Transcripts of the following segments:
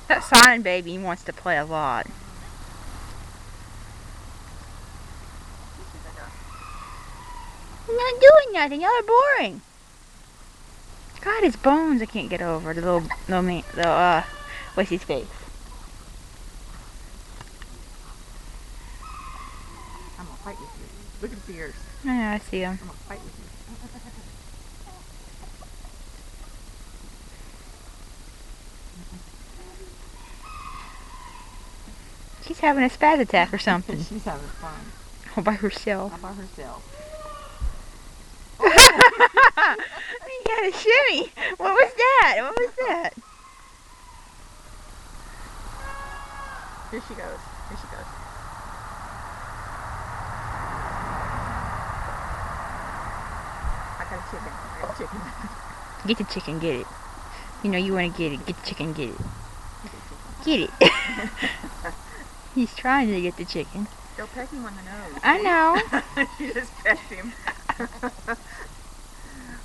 That sign baby wants to play a lot. You're not doing nothing. Y'all are boring. God, his bones I can't get over. The little man, what's his face? I'm gonna fight with you. Look at his ears. I know, I see him. I'm gonna fight with you. She's having a spaz attack or something. She's having fun. All by herself. All by herself. You had a shimmy. What was that? What was that? Here she goes. Here she goes. I got a chicken. I got a chicken. Get the chicken, get it. You know you want to get it. Get the chicken, get it. Get it. He's trying to get the chicken. Go peck him on the nose. I know. She just pecked him.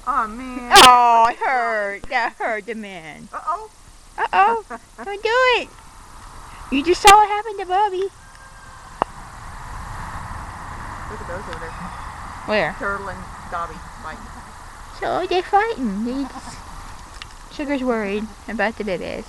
Oh man. Oh, it hurt. That hurt the man. Uh-oh. Uh-oh. Don't do it. You just saw what happened to Bubby. Look at those over there. Where? Turtle and Dobby fighting. So they're fighting. Sugar's worried about the babies.